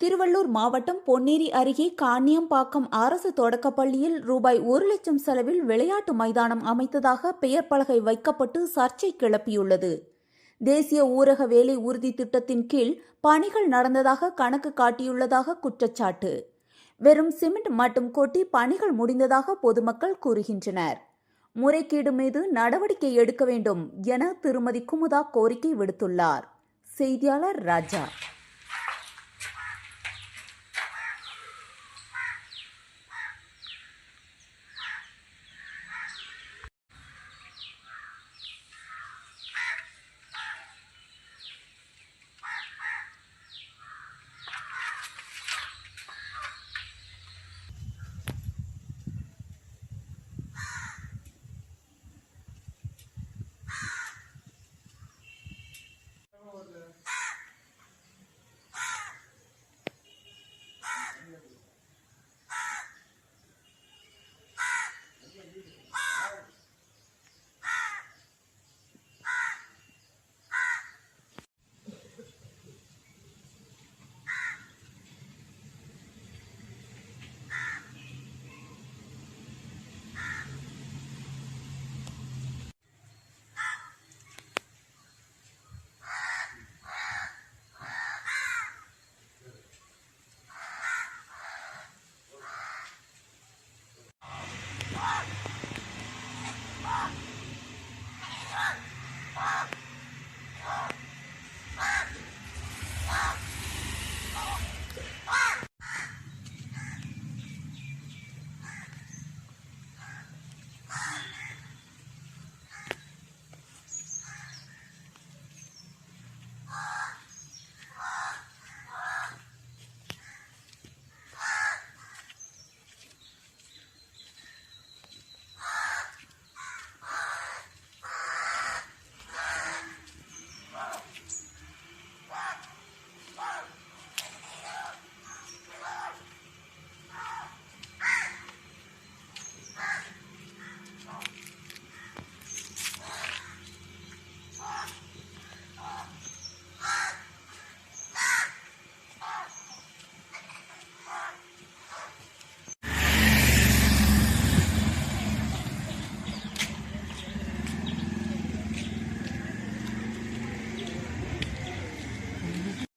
திருவள்ளூர் மாவட்டம் பொன்னேரி அருகே காணியம்பாக்கம் அரசு தொடக்கப்பள்ளியில் ரூபாய் 1,00,000 செலவில் விளையாட்டு மைதானம் அமைத்ததாக பெயர் பலகை வைக்கப்பட்டு சர்ச்சை கிளப்பியுள்ளது. தேசிய ஊரக வேலை உறுதி திட்டத்தின் கீழ் பணிகள் நடந்ததாக கணக்கு காட்டியுள்ளதாக குற்றச்சாட்டு. வெறும் சிமெண்ட் மட்டும் கொட்டி பணிகள் முடிந்ததாக பொதுமக்கள் கூறுகின்றனர். முறைகேடு மீது நடவடிக்கை எடுக்க வேண்டும் என திருமதி குமுதா கோரிக்கை விடுத்துள்ளார். செய்தியாளர் ராஜா.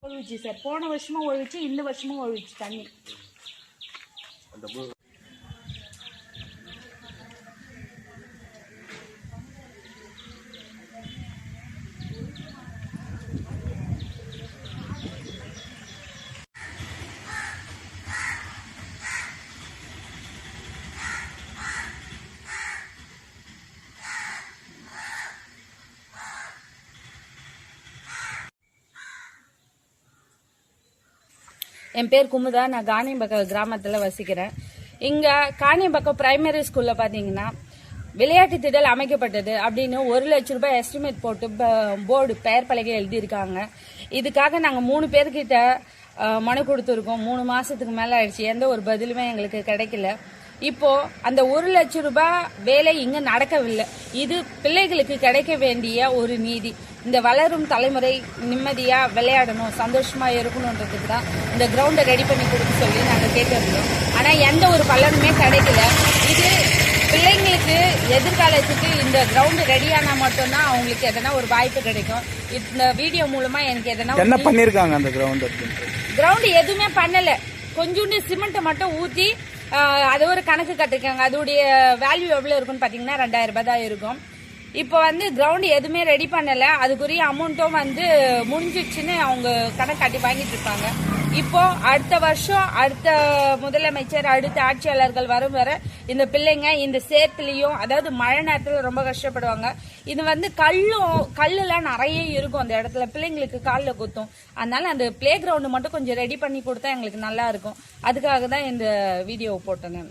ஒழிச்சு சார், போன வருஷமும் ஒழிச்சு, இந்த வருஷமும் ஒழிச்சு தண்ணி. என் பேர் குமுதா. நான் காணியம்பக்கம் கிராமத்தில் வசிக்கிறேன். இங்கே காணியம்பக்கம் பிரைமரி ஸ்கூலில் பார்த்தீங்கன்னா விளையாட்டு திடல் அமைக்கப்பட்டது அப்படின்னு 1,00,000 ரூபாய் எஸ்டிமேட் போட்டு போர்டு பெயர் பலகை எழுதியிருக்காங்க. இதுக்காக நாங்கள் 3 பேர்கிட்ட மனு கொடுத்துருக்கோம். 3 மாசத்துக்கு மேலே ஆயிடுச்சு. எந்த ஒரு பதிலுமே எங்களுக்கு கிடைக்கல. இப்போ அந்த 1,00,000 ரூபாய் வேலை இங்க நடக்கவில்லை. இது பிள்ளைகளுக்கு கிடைக்க வேண்டிய ஒரு நீதி. இந்த வளரும் தலைமுறை நிம்மதியா விளையாடணும், சந்தோஷமா இருக்கணும்ன்றதுக்கு தான் இந்த கிரவுண்டை ரெடி பண்ணி கொடுக்க சொல்லி நாங்கள் கேட்டிருந்தோம். ஆனா எந்த ஒரு பலனுமே கிடைக்கல. இது பிள்ளைங்களுக்கு எதிர்காலத்துக்கு இந்த கிரவுண்ட் ரெடியானா மட்டும்தான் அவங்களுக்கு எதனா ஒரு வாய்ப்பு கிடைக்கும். இந்த வீடியோ மூலமா எனக்கு என்ன பண்ணிருக்காங்க? அந்த கிரவுண்ட் எதுவுமே பண்ணல. கொஞ்சோண்டு சிமெண்ட் மட்டும் ஊத்தி அது ஒரு கணக்கு கட்டிருக்காங்க. அதோடைய வேல்யூ எவ்வளவு இருக்குன்னு பாத்தீங்கன்னா 2,000 ரூபாய் தான் இருக்கும். இப்போ கிரவுண்ட் எதுவுமே ரெடி பண்ணல. அதுக்குரிய அமௌண்ட்டும் முடிஞ்சிடுச்சுன்னு அவங்க கணக்கு காட்டி வாங்கிட்டு இருப்பாங்க. இப்போ அடுத்த வருஷம் அடுத்த முதலமைச்சர் அடுத்த ஆட்சியாளர்கள் வரும் வர இந்த பிள்ளைங்க இந்த சேத்துலயும், அதாவது மழை நேரத்துல ரொம்ப கஷ்டப்படுவாங்க. இது கல்லுலாம் நிறைய இருக்கும் அந்த இடத்துல, பிள்ளைங்களுக்கு காலில் குத்தும். அதனால அந்த பிளே கிரவுண்ட் மட்டும் கொஞ்சம் ரெடி பண்ணி கொடுத்தா எங்களுக்கு நல்லா இருக்கும். அதுக்காக தான் இந்த வீடியோ போட்டேன் நான்.